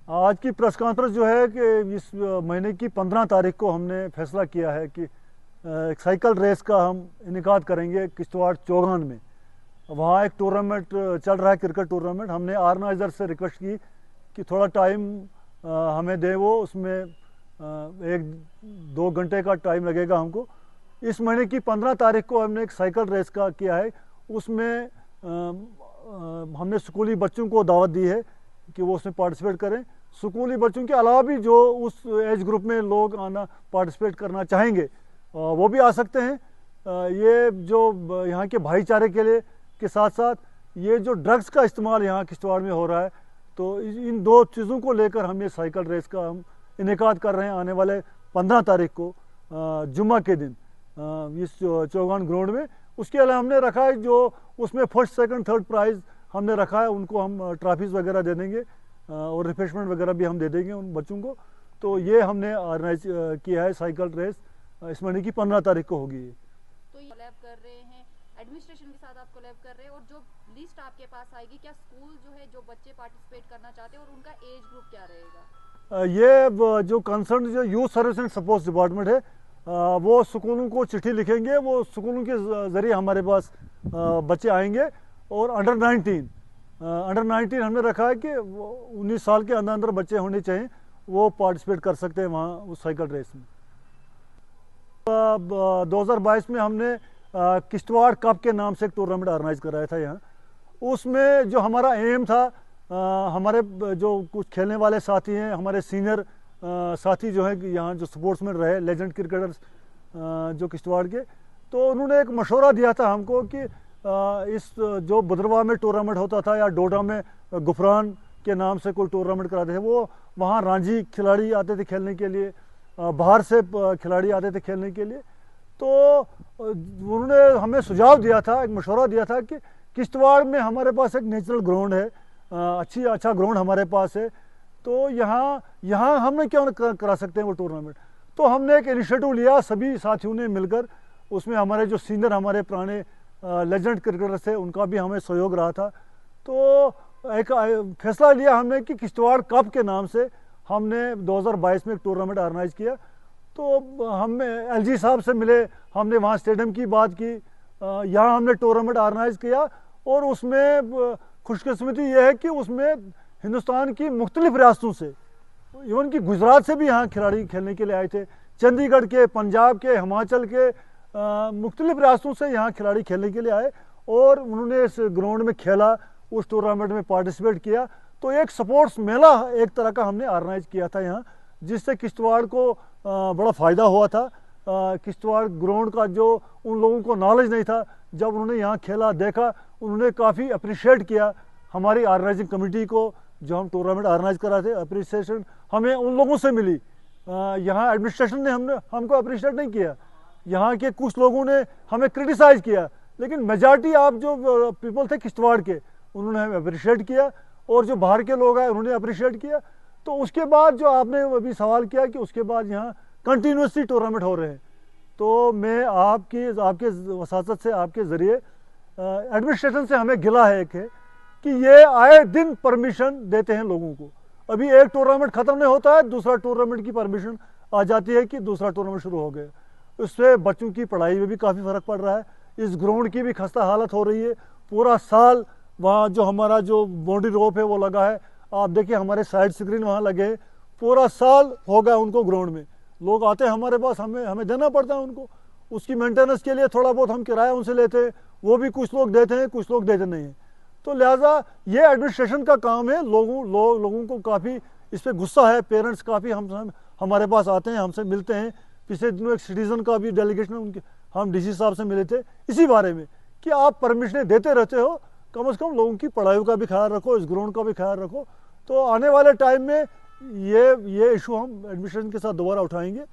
आज की press conference जो है कि इस महीने की 15 तारीख को हमने फैसला किया है कि एक साइकिल रेस का हम इनेकाद करेंगे किश्तवाड़ चौगान में। वहाँ एक टूर्नामेंट चल रहा है, क्रिकेट टूर्नामेंट। हमने ऑर्गेनाइज़र से रिक्वेस्ट की कि थोड़ा टाइम हमें दें, वो उसमें 1-2 घंटे का टाइम लगेगा हमको। इस महीने की 15 तारीख को हमने एक साइकिल रेस का किया है। उसमें हमने स्कूली बच्चों को दावत दी है कि वो उसमें पार्टिसिपेट करें। स्कूली बच्चों के अलावा भी जो उस एज ग्रुप में लोग आना पार्टिसिपेट करना चाहेंगे वो भी आ सकते हैं। ये जो यहाँ के भाईचारे के लिए के साथ साथ ये जो ड्रग्स का इस्तेमाल यहाँ किश्तवाड़ में हो रहा है, तो इन दो चीज़ों को लेकर हम ये साइकिल रेस का हम इनेकाद कर रहे हैं आने वाले 15 तारीख को जुम्मा के दिन इस चौगान ग्राउंड में। उसके अलावा हमने रखा है जो उसमें फर्स्ट सेकंड थर्ड प्राइज़ हमने रखा है, उनको हम ट्रॉफीज़ वगैरह दे देंगे और रिफ्रेशमेंट वगैरह भी हम दे देंगे उन बच्चों को। तो ये हमने ऑर्गेनाइज किया है साइकिल रेस, इस महीने की 15 तारीख को होगी। तो ये कोलैब कर रहे हैं, एडमिनिस्ट्रेशन के साथ आप कोलैब कर रहे हैं, और जो लिस्ट आपके पास आएगी, क्या स्कूल जो है जो बच्चे पार्टिसिपेट करना चाहते हैं और उनका एज ग्रुप क्या रहेगा? ये जो कंसर्न जो youth service and supports department है वो स्कूलों को चिट्ठी लिखेंगे, वो स्कूलों के ज़रिए हमारे पास बच्चे आएंगे। और अंडर 19 हमने रखा है कि 19 साल के अंदर बच्चे होने चाहिए, वो पार्टिसिपेट कर सकते हैं वहाँ उस साइकिल रेस में। 2022 में हमने किश्तवाड़ कप के नाम से एक टूर्नामेंट ऑर्गेनाइज कराया था यहाँ। उसमें जो हमारा एम था, हमारे जो कुछ खेलने वाले साथी हैं, हमारे सीनियर साथी जो हैं यहाँ जो स्पोर्ट्समैन रहे, लेजेंड क्रिकेटर्स जो किश्तवाड़ के, तो उन्होंने एक मशवरा दिया था हमको कि इस जो भद्रवाह में टूर्नामेंट होता था या डोडा में गुफरान के नाम से कोई टूर्नामेंट कराते थे, वो वहाँ रांझी खिलाड़ी आते थे खेलने के लिए, बाहर से खिलाड़ी आते थे खेलने के लिए। तो उन्होंने हमें सुझाव दिया था, एक मशवरा दिया था कि किश्तवाड़ में हमारे पास एक नेचुरल ग्राउंड है, अच्छा ग्राउंड हमारे पास है, तो यहाँ हमने क्यों करा सकते हैं वो टूर्नामेंट। तो हमने एक इनिशिएटिव लिया, सभी साथियों ने मिलकर। उसमें हमारे जो सीनियर हमारे पुराने लेजेंड क्रिकेटर्स थे, उनका भी हमें सहयोग रहा था। तो एक फैसला लिया हमने कि किश्तवाड़ कप के नाम से हमने 2022 में एक टूर्नामेंट ऑर्गेनाइज किया। तो हमें एलजी साहब से मिले, हमने वहाँ स्टेडियम की बात की, यहाँ हमने टूर्नामेंट ऑर्गेनाइज किया। और उसमें खुशकिस्मती ये है कि उसमें हिंदुस्तान की मुख्तलिफ रियासतों से, इवन कि गुजरात से भी यहाँ खिलाड़ी खेलने के लिए आए थे, चंडीगढ़ के, पंजाब के, हिमाचल के, मुख्तलिफ रियासतों से यहाँ खिलाड़ी खेलने के लिए आए और उन्होंने इस ग्राउंड में खेला, उस टूर्नामेंट में पार्टिसिपेट किया। तो एक स्पोर्ट्स मेला एक तरह का हमने ऑर्गेनाइज किया था यहाँ, जिससे किश्तवाड़ को बड़ा फ़ायदा हुआ था। किश्तवाड़ ग्राउंड का जो उन लोगों को नॉलेज नहीं था, जब उन्होंने यहाँ खेला देखा, उन्होंने काफ़ी अप्रिशिएट किया हमारी ऑर्गेनाइजिंग कमेटी को, जो हम टूर्नामेंट ऑर्गेनाइज करा थे। अप्रिसिएशन हमें उन लोगों से मिली, यहाँ एडमिनिस्ट्रेशन ने हमको अप्रिशिएट नहीं किया, यहाँ के कुछ लोगों ने हमें क्रिटिसाइज़ किया, लेकिन मेजॉरिटी आप जो पीपल थे किश्तवाड़ के, उन्होंने हमें अप्रिशिएट किया, और जो बाहर के लोग आए उन्होंने अप्रिशिएट किया। तो उसके बाद जो आपने अभी सवाल किया कि उसके बाद यहाँ कंटिन्यूसली टूर्नामेंट हो रहे हैं, तो मैं आपके वसासत से, आपके ज़रिए एडमिनिस्ट्रेशन से हमें गिला है एक है कि ये आए दिन परमिशन देते हैं लोगों को। अभी एक टूर्नामेंट ख़त्म नहीं होता है, दूसरा टूर्नामेंट की परमिशन आ जाती है कि दूसरा टूर्नामेंट शुरू हो गया। उससे बच्चों की पढ़ाई में भी काफ़ी फ़र्क पड़ रहा है, इस ग्राउंड की भी खस्ता हालत हो रही है। पूरा साल वहाँ जो हमारा जो बाउंड्री रोप है वो लगा है, आप देखिए हमारे साइड स्क्रीन वहाँ लगे हैं, पूरा साल हो गया उनको ग्राउंड में। लोग आते हैं हमारे पास, हमें देना पड़ता है उनको, उसकी मेंटेनेंस के लिए थोड़ा बहुत हम किराया उनसे लेते हैं, वो भी कुछ लोग देते हैं, कुछ लोग देते नहीं हैं। तो लिहाजा ये एडमिनिस्ट्रेशन का काम है। लोगों को काफ़ी इस पर गुस्सा है, पेरेंट्स काफ़ी हमारे पास आते हैं, हमसे मिलते हैं। पिछले दिनों एक सिटीज़न का भी डेलीगेशन उनके, हम डीसी साहब से मिले थे इसी बारे में कि आप परमिशनें देते रहते हो, कम से कम लोगों की पढ़ाई का भी ख्याल रखो, इस ग्राउंड का भी ख्याल रखो। तो आने वाले टाइम में ये इशू हम एडमिनिस्ट्रेशन के साथ दोबारा उठाएंगे।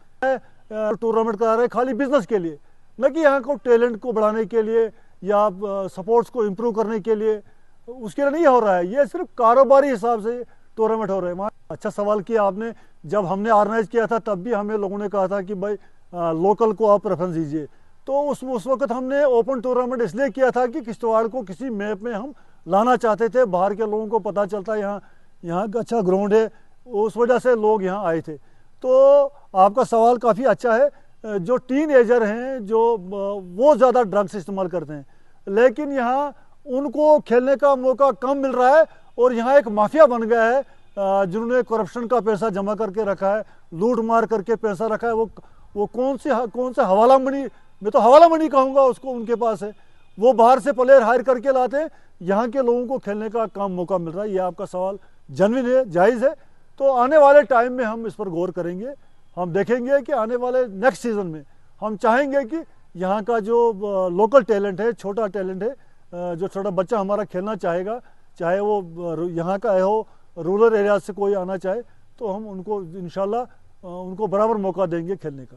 टूर्नामेंट करा रहे खाली बिजनेस के लिए, न कि यहाँ को टैलेंट को बढ़ाने के लिए या सपोर्ट्स को इम्प्रूव करने के लिए, उसके लिए नहीं हो रहा है। ये सिर्फ कारोबारी हिसाब से टूर्नामेंट हो रहे हैं। अच्छा सवाल किया आपने। जब हमने ऑर्गेनाइज किया था तब भी हमें लोगों ने कहा था कि भाई लोकल को आप प्रेफरेंस दीजिए। तो उस वक्त हमने ओपन टूर्नामेंट इसलिए किया था कि किश्तवाड़ को किसी मैप में हम लाना चाहते थे, बाहर के लोगों को पता चलता है यहाँ का अच्छा ग्राउंड है, उस वजह से लोग यहाँ आए थे। तो आपका सवाल काफ़ी अच्छा है। जो टीन एजर हैं जो वो ज़्यादा ड्रग्स इस्तेमाल करते हैं, लेकिन यहाँ उनको खेलने का मौका कम मिल रहा है और यहाँ एक माफिया बन गया है जिन्होंने करप्शन का पैसा जमा करके रखा है, लूट मार करके पैसा रखा है। वो कौन सा हवाला मनी, मैं तो हवाला मनी कहूँगा उसको, उनके पास है। वो बाहर से प्लेयर हायर करके लाते हैं, यहाँ के लोगों को खेलने का कम मौका मिल रहा है। ये आपका सवाल जेन्युइन है, जायज़ है। तो आने वाले टाइम में हम इस पर गौर करेंगे। हम देखेंगे कि आने वाले नेक्स्ट सीज़न में हम चाहेंगे कि यहाँ का जो लोकल टैलेंट है, छोटा टैलेंट है, जो छोटा बच्चा हमारा खेलना चाहेगा, चाहे वो यहाँ का हो, रूरल एरिया से कोई आना चाहे, तो हम उनको इंशाल्लाह उनको बराबर मौका देंगे खेलने का।